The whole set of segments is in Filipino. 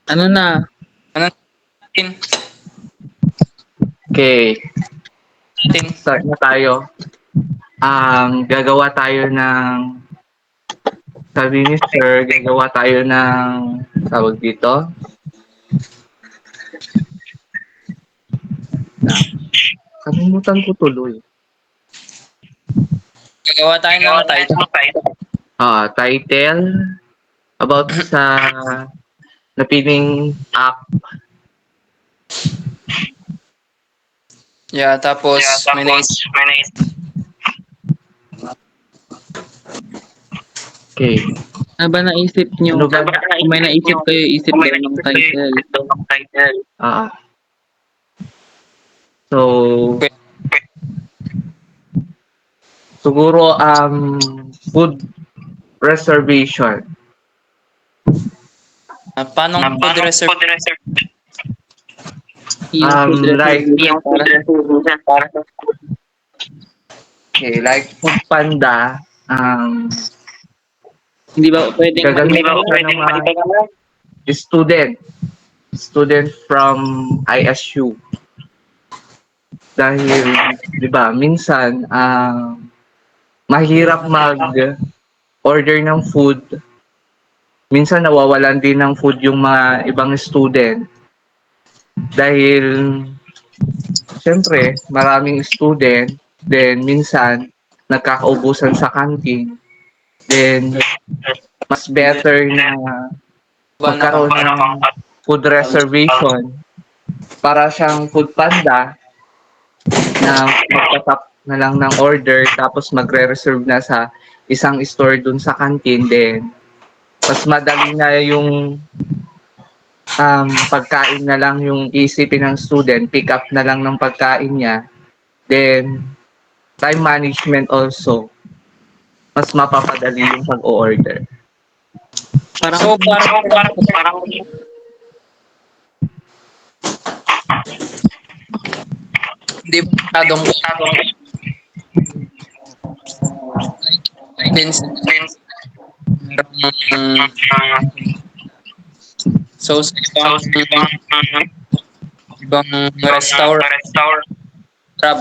Ano na? Ano natin? Okay, Natin. start na tayo. Gagawa tayo ng, sabi ni Sir, gagawa tayo ng, tawag dito, na, kalimutan ko tuloy. Gagawa tayo ng title. Title, about sa napiling app. Yeah, tapos may naisip. Okay. Ano ba naisip nyo? Ano ba? Kung may naisip kayo, isip daw ng title. Ah. So, siguro food reservation. Paano food reserve? Yung food Like, reservation para sa okay, like Food Panda, hindi ba pwedeng gagamitin ka ng mga student from ISU. Dahil, di ba, minsan, mahirap mag-order ng food. Minsan nawawalan din ng food yung mga ibang student. Dahil, siyempre, maraming student, then minsan, nagkakaubusan sa canteen. Then, mas better na magkaroon ng food reservation para siyang Food Panda na magtatap na lang ng order tapos magre-reserve na sa isang store dun sa canteen. Then, mas madali na yung pagkain na lang yung isipin ng student, pick up na lang ng pagkain niya. Then, time management also, mas mapapadali yung pag-order. So, parang hindi masyadong since so sa ibang restaurant crab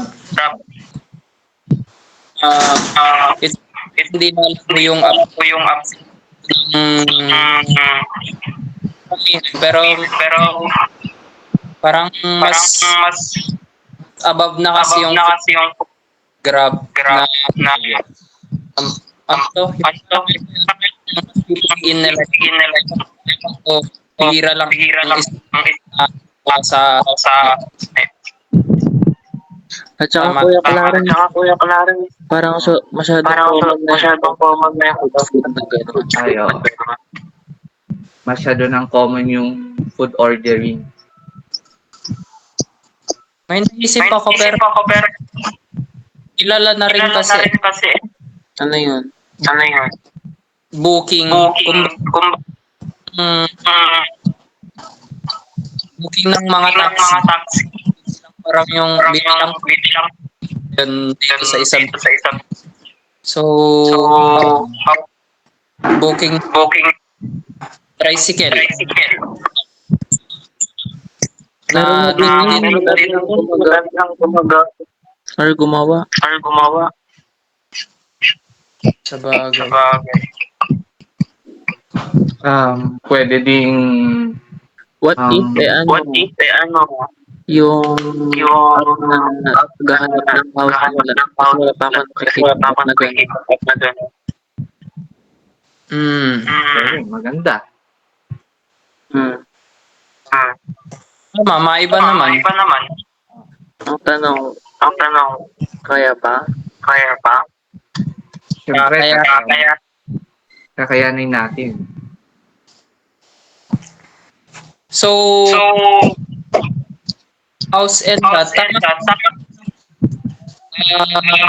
it's hindi na alam mo yung app pero parang mas above na kasi yung Grab na ano to in nila so bihira lang sa At saka Tama. Kuya Clarence, parang masyadong common na yung food na gano'n. Ayo. Masyado ng common yung food ordering. may naisip ako pero kilala na rin kasi Ano yun? booking booking ng mga taxi parang yung bilang yun dito sa isang so booking tricycle na Or gumawa. sa bagay Pwede ding What if, yung gahanap ng house wala pa akong nakikita na gano'n. pwede, maganda. tama maiba naman Ang tanong, kaya pa? Siyempre, kaya kakayanin natin. so house and that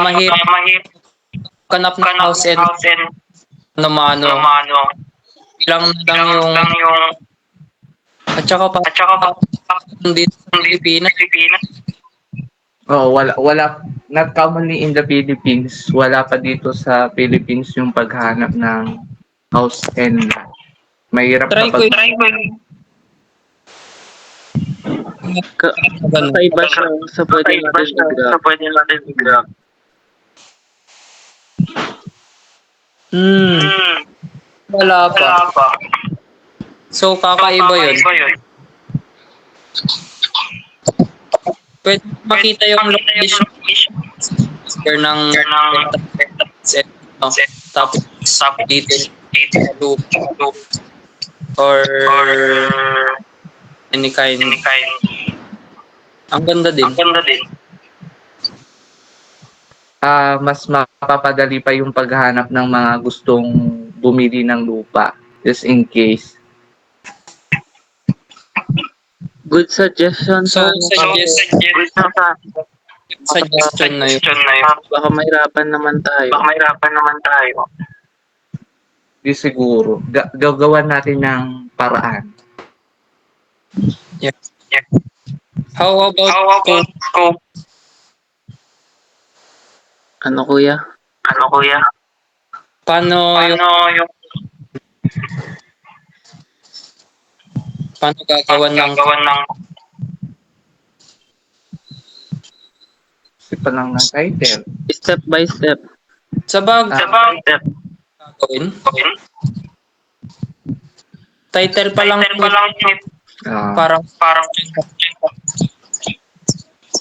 mahirap kanap ng house and ano ilang na lang yung at saka dito sa Pilipinas Wala, not commonly in the Philippines. Wala pa dito sa Philippines yung paghanap ng house and lot. Mahirap try kapag ko Ganun. Kakaiba siya sa pwede natin i-grab. pwede natin i-grab. Wala pa. So, kakaiba yun. Pwede makita yung location ng no? Tapos dito loop or any kind. Ang ganda din. Mas mapapadali pa yung paghahanap ng mga gustong bumili ng lupa. Just in case. Good suggestion So, sa suggestion na yun. baka mahirapan naman tayo. Di siguro. Gagawan natin ng paraan. How about kung Ano kuya? paano gagawan ng Sipa lang ng title. Step by step. sa gagawin? Title pa lang parang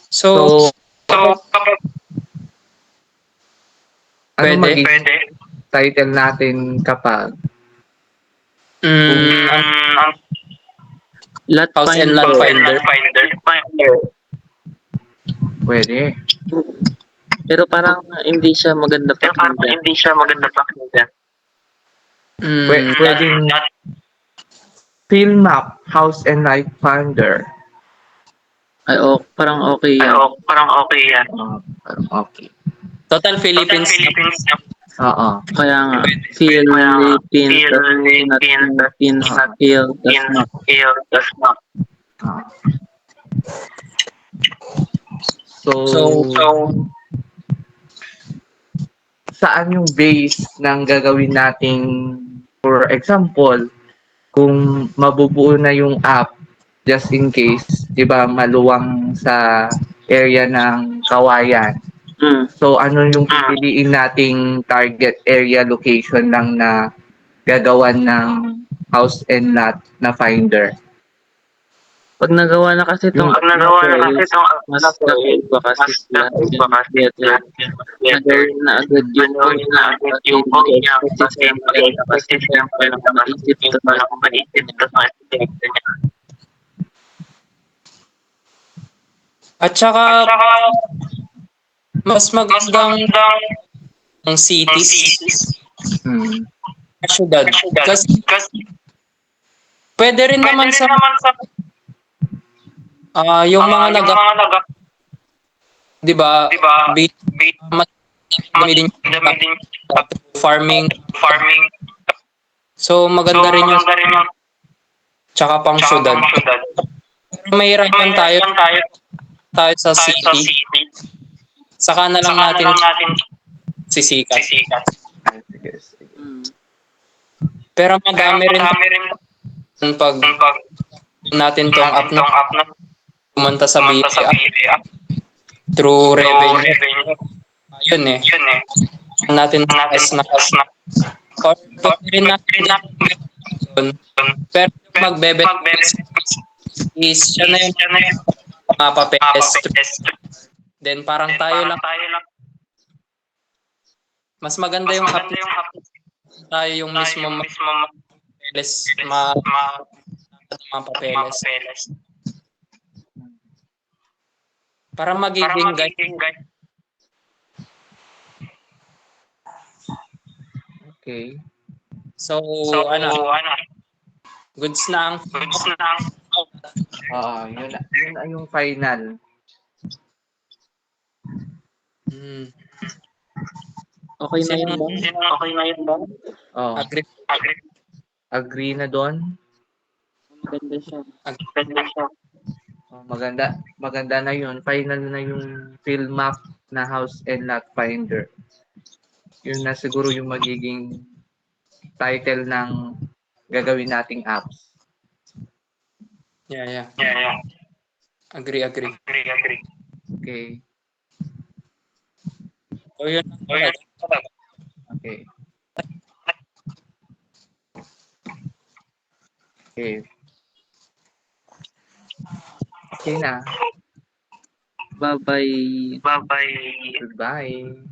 so Ano pwede? magiging title natin kapag Lot House and finder. Lot Finder. pwede? Pero parang hindi siya maganda pakinggan. Pwedeng field map, house and lot finder. Ay, parang okay yan. Parang okay. Total Philippines. Oo. Kaya nga, Philippines, does not. Ah. So, saan yung base ng gagawin nating, for example, kung mabubuo na yung app, just in case, di ba, maluwang sa area ng Kawayan. So, ano yung pipiliin nating target area location lang na gagawan ng house and lot na finder? Pag nagawa na kasi itong mas kakaiba kasi lahat yan. Nagawin na agad yung kasi siyempre naisip ito na At saka mas magandang ng cities syudad. Kasi pwede rin naman sa yung mga di ba madami din farming. So maganda rin yung tsaka pang syudad. May hirapan tayo sa city. Saka na lang natin sisikat. Pero madami rin pag natin tong app na pumunta sa BA app through revenue. Yun eh. Natin na or pwede rin natin pero magbebet is siya na yung mga papeles. Then parang tayo lang. Mas maganda yung app. Tayo yung mismo papeles, mga papeles. Para magiging guide. Okay. So goods na ang yun na yung final. Okay na yun ba? Oh, agree na doon? Maganda siya. Oh, maganda na yun. Final na yung field map na house and lot finder. Yun na siguro yung magiging title ng gagawin nating apps. Yeah. Agree. Okay. So, yun lang talaga. Okay. Okay. Okay na. Bye-bye. Goodbye.